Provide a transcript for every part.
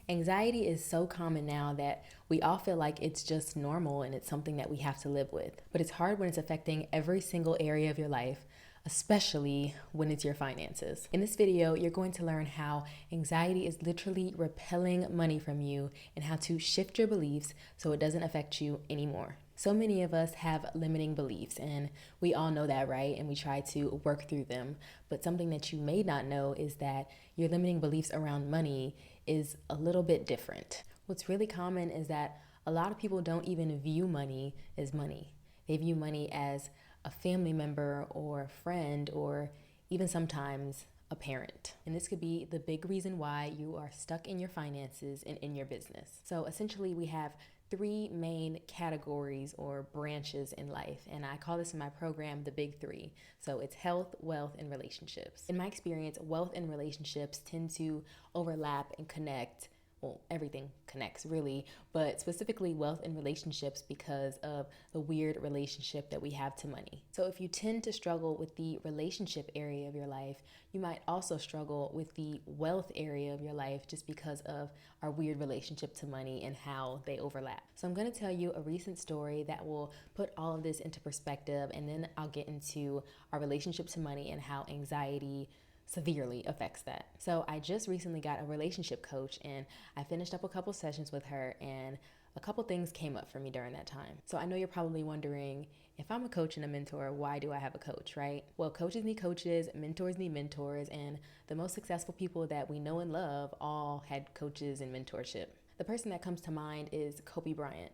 Anxiety is so common now that we all feel like it's just normal and it's something that we have to live with. But it's hard when it's affecting every single area of your life, especially when it's your finances. In this video, you're going to learn how anxiety is literally repelling money from you and how to shift your beliefs so it doesn't affect you anymore. So many of us have limiting beliefs, and we all know that, right? And we try to work through them. But something that you may not know is that your limiting beliefs around money is a little bit different. What's really common is that a lot of people don't even view money as money. They view money as a family member or a friend or even sometimes a parent. And this could be the big reason why you are stuck in your finances and in your business. So essentially, we have three main categories or branches in life, and I call this in my program the big three. So it's health, wealth, and relationships. In my experience, wealth and relationships tend to overlap and connect. Well, everything connects really, but specifically wealth and relationships because of the weird relationship that we have to money. So if you tend to struggle with the relationship area of your life, you might also struggle with the wealth area of your life just because of our weird relationship to money and how they overlap. So I'm going to tell you a recent story that will put all of this into perspective, and then I'll get into our relationship to money and how anxiety severely affects that. So I just recently got a relationship coach, and I finished up a couple sessions with her, and a couple things came up for me during that time. So I know you're probably wondering, if I'm a coach and a mentor, why do I have a coach, right? Well, coaches need coaches, mentors need mentors, and the most successful people that we know and love all had coaches and mentorship. The person that comes to mind is Kobe Bryant.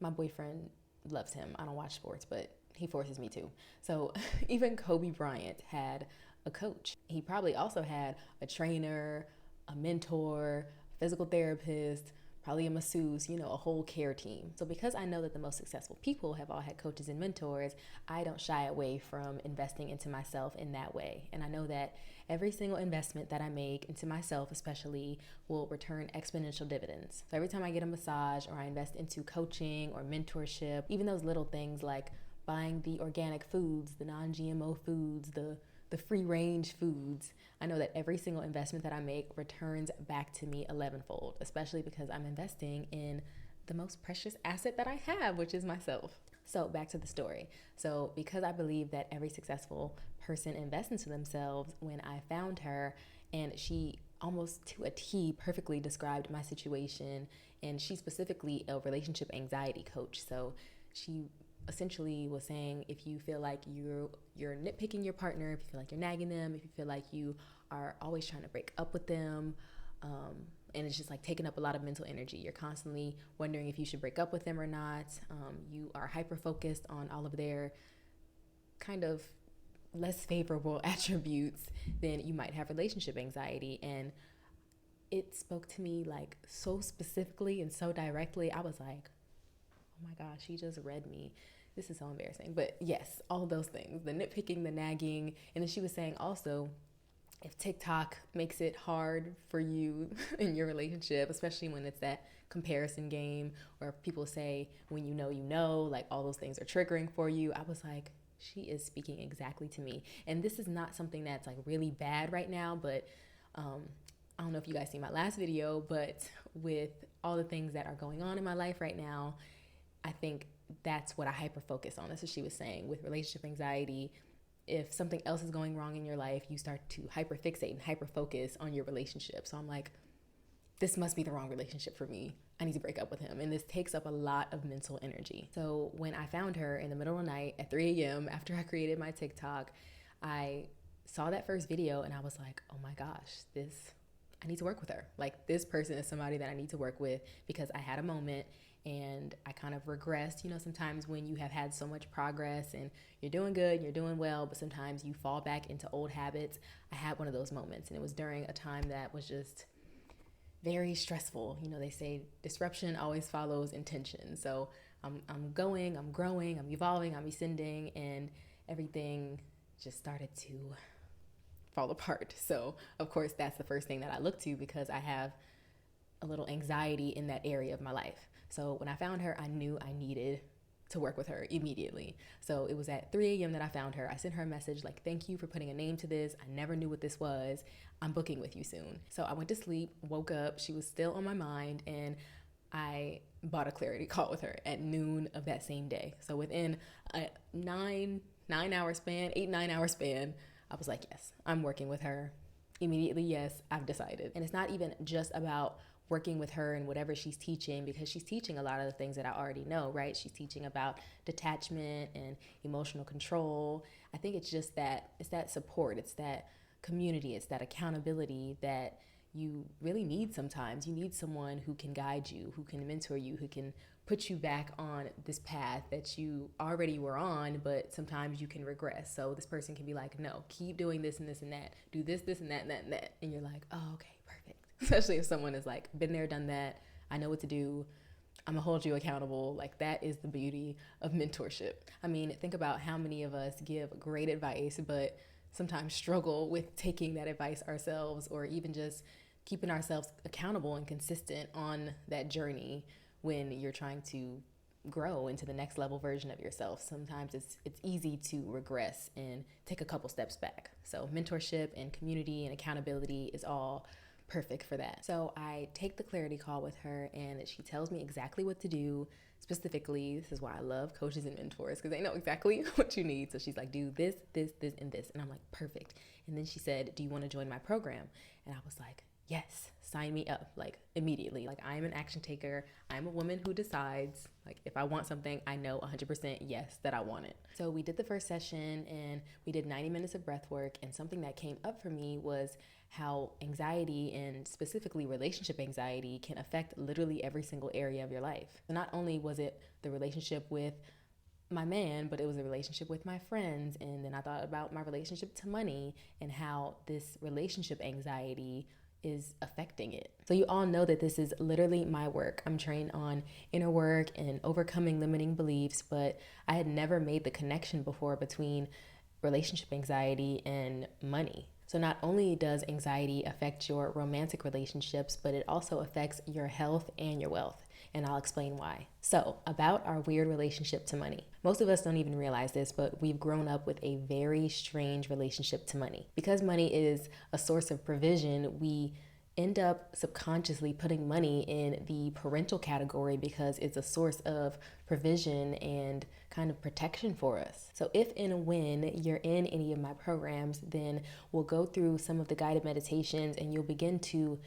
My boyfriend loves him. I don't watch sports, but he forces me to. So even Kobe Bryant had a coach. He probably also had a trainer, a mentor, physical therapist, probably a masseuse, a whole care team. So because I know that the most successful people have all had coaches and mentors, I don't shy away from investing into myself in that way. And I know that every single investment that I make into myself especially will return exponential dividends. So every time I get a massage or I invest into coaching or mentorship, even those little things like buying the organic foods, the non-GMO foods, the free range foods, I know that every single investment that I make returns back to me 11-fold, especially because I'm investing in the most precious asset that I have, which is myself. So back to the story. So because I believe that every successful person invests into themselves, when I found her, and she almost to a T perfectly described my situation, and she's specifically a relationship anxiety coach. So she essentially was saying, if you feel like you're nitpicking your partner, if you feel like you're nagging them, if you feel like you are always trying to break up with them, and it's just like taking up a lot of mental energy, you're constantly wondering if you should break up with them or not, you are hyper focused on all of their kind of less favorable attributes, then you might have relationship anxiety. And it spoke to me like so specifically and so directly. I was like, oh my gosh, she just read me. This is so embarrassing. But yes, all of those things, the nitpicking, the nagging. And then she was saying also, if TikTok makes it hard for you in your relationship, especially when it's that comparison game, or people say, when you know, like all those things are triggering for you. I was like, she is speaking exactly to me. And this is not something that's like really bad right now, but I don't know if you guys see my last video, but with all the things that are going on in my life right now, I think that's what I hyper focus on. That's what she was saying with relationship anxiety. If something else is going wrong in your life, you start to hyper fixate and hyper focus on your relationship. So I'm like, this must be the wrong relationship for me. I need to break up with him. And this takes up a lot of mental energy. So when I found her in the middle of the night at 3 a.m. after I created my TikTok, I saw that first video and I was like, oh my gosh, I need to work with her. Like, this person is somebody that I need to work with, because I had a moment and I kind of regressed. Sometimes when you have had so much progress and you're doing good and you're doing well, but sometimes you fall back into old habits. I had one of those moments, and it was during a time that was just very stressful. They say disruption always follows intention. So I'm going, I'm growing, I'm evolving, I'm ascending, and everything just started to fall apart. So of course that's the first thing that I look to, because I have a little anxiety in that area of my life. So when I found her, I knew I needed to work with her immediately. So it was at 3 a.m. that I found her. I sent her a message like, thank you for putting a name to this. I never knew what this was. I'm booking with you soon. So I went to sleep, woke up. She was still on my mind, and I bought a clarity call with her at noon of that same day. So within a 9-hour span, 8-9 hour span, I was like, yes, I'm working with her. Immediately, yes, I've decided. And it's not even just about working with her and whatever she's teaching, because she's teaching a lot of the things that I already know, right? She's teaching about detachment and emotional control. I think it's just that, it's that support, it's that community, it's that accountability that you really need sometimes. You need someone who can guide you, who can mentor you, who can put you back on this path that you already were on, but sometimes you can regress. So this person can be like, no, keep doing this and this and that. Do this, this and that and that and that. And you're like, oh, okay, perfect. Especially if someone is like, been there, done that. I know what to do. I'm gonna hold you accountable. Like, that is the beauty of mentorship. I mean, think about how many of us give great advice, but sometimes struggle with taking that advice ourselves, or even just keeping ourselves accountable and consistent on that journey when you're trying to grow into the next level version of yourself. Sometimes it's easy to regress and take a couple steps back. So mentorship and community and accountability is all perfect for that. So I take the clarity call with her, and she tells me exactly what to do. Specifically, this is why I love coaches and mentors, because they know exactly what you need. So she's like, do this, this, this, and this. And I'm like, perfect. And then she said, do you want to join my program? And I was like, yes, sign me up, like immediately. Like, I'm an action taker. I'm a woman who decides, like, if I want something, I know 100% yes that I want it. So we did the first session, and we did 90 minutes of breath work. And something that came up for me was how anxiety, and specifically relationship anxiety, can affect literally every single area of your life. So not only was it the relationship with my man, but it was a relationship with my friends. And then I thought about my relationship to money and how this relationship anxiety is affecting it. So you all know that this is literally my work. I'm trained on inner work and overcoming limiting beliefs, but I had never made the connection before between relationship anxiety and money. So not only does anxiety affect your romantic relationships, but it also affects your health and your wealth. And I'll explain why. So, about our weird relationship to money. Most of us don't even realize this, but we've grown up with a very strange relationship to money. Because money is a source of provision, we end up subconsciously putting money in the parental category because it's a source of provision and kind of protection for us. So if and when you're in any of my programs, then we'll go through some of the guided meditations, and you'll begin to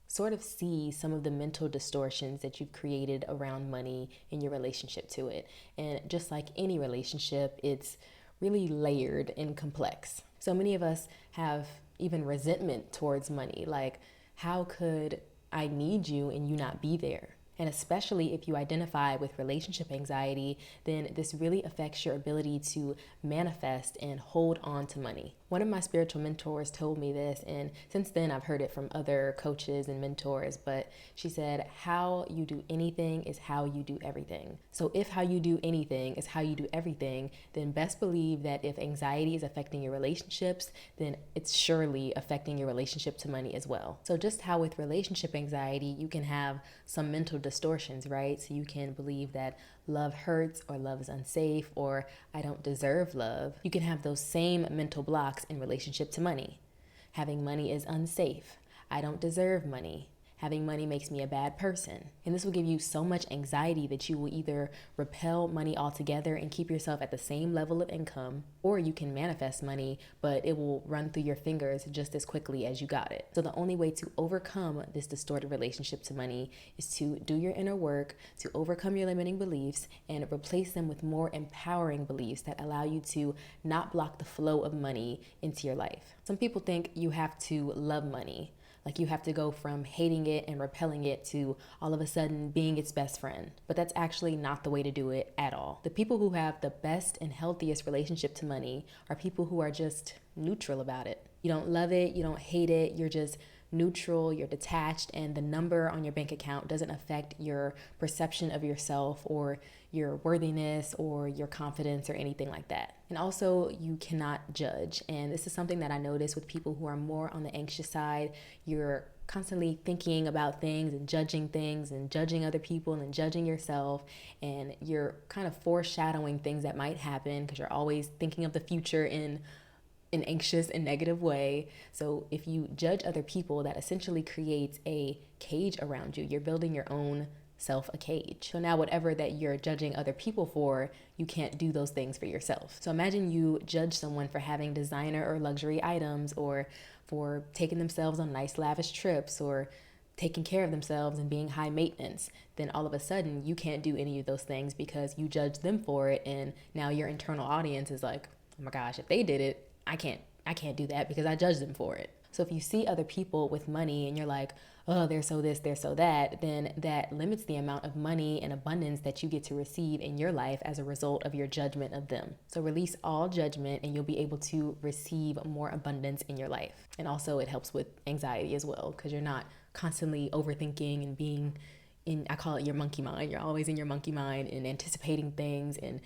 sort of see some of the mental distortions that you've created around money in your relationship to it. And just like any relationship, it's really layered and complex. So many of us have even resentment towards money, like, how could I need you and you not be there? And especially if you identify with relationship anxiety, then this really affects your ability to manifest and hold on to money. One of my spiritual mentors told me this, and since then I've heard it from other coaches and mentors, but she said, how you do anything is how you do everything. So if how you do anything is how you do everything, then best believe that if anxiety is affecting your relationships, then it's surely affecting your relationship to money as well. So just how with relationship anxiety, you can have some mental distortions, right? So you can believe that love hurts, or love is unsafe, or I don't deserve love. You can have those same mental blocks in relationship to money. Having money is unsafe. I don't deserve money. Having money makes me a bad person. And this will give you so much anxiety that you will either repel money altogether and keep yourself at the same level of income, or you can manifest money, but it will run through your fingers just as quickly as you got it. So the only way to overcome this distorted relationship to money is to do your inner work, to overcome your limiting beliefs, and replace them with more empowering beliefs that allow you to not block the flow of money into your life. Some people think you have to love money. Like, you have to go from hating it and repelling it to all of a sudden being its best friend. But that's actually not the way to do it at all. The people who have the best and healthiest relationship to money are people who are just neutral about it. You don't love it, you don't hate it, you're just neutral, you're detached, and the number on your bank account doesn't affect your perception of yourself or your worthiness or your confidence or anything like that. And also, you cannot judge. And this is something that I notice with people who are more on the anxious side. You're constantly thinking about things and judging other people and judging yourself, and you're kind of foreshadowing things that might happen because you're always thinking of the future in an anxious and negative way. So if you judge other people, that essentially creates a cage around you. You're building your own self a cage. So now whatever that you're judging other people for, you can't do those things for yourself. So imagine you judge someone for having designer or luxury items, or for taking themselves on nice lavish trips, or taking care of themselves and being high maintenance. Then all of a sudden you can't do any of those things because you judge them for it, and now your internal audience is like, oh my gosh, if they did it, I can't do that because I judged them for it. So if you see other people with money and you're like, oh, they're so this, they're so that, then that limits the amount of money and abundance that you get to receive in your life as a result of your judgment of them. So release all judgment and you'll be able to receive more abundance in your life. And also it helps with anxiety as well, because you're not constantly overthinking and being in, I call it your monkey mind. You're always in your monkey mind and anticipating things and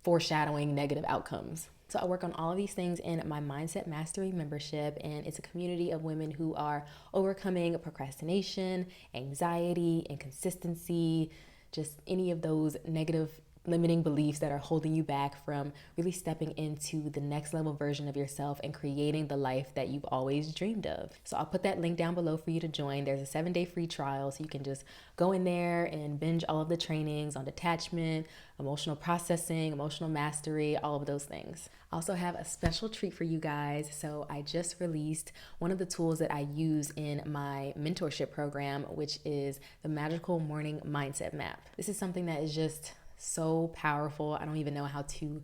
foreshadowing negative outcomes. So I work on all of these things in my Mindset Mastery membership, and it's a community of women who are overcoming procrastination, anxiety, inconsistency, just any of those negative limiting beliefs that are holding you back from really stepping into the next level version of yourself and creating the life that you've always dreamed of. So I'll put that link down below for you to join. There's a 7-day free trial, so you can just go in there and binge all of the trainings on detachment, emotional processing, emotional mastery, all of those things. I also have a special treat for you guys. So I just released one of the tools that I use in my mentorship program, which is the Magical Morning Mindset Map. This is something that is just so powerful. I don't even know how to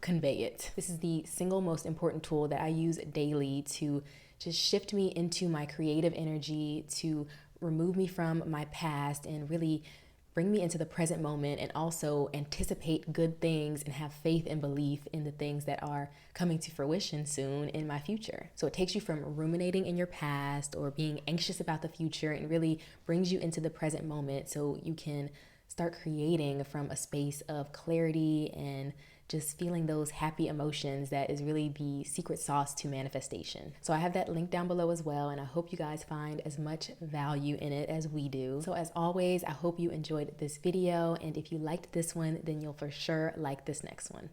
convey it. This is the single most important tool that I use daily to just shift me into my creative energy, to remove me from my past and really bring me into the present moment, and also anticipate good things and have faith and belief in the things that are coming to fruition soon in my future. So it takes you from ruminating in your past or being anxious about the future and really brings you into the present moment so you can start creating from a space of clarity and just feeling those happy emotions that is really the secret sauce to manifestation. So I have that link down below as well, and I hope you guys find as much value in it as we do. So as always, I hope you enjoyed this video, and if you liked this one, then you'll for sure like this next one.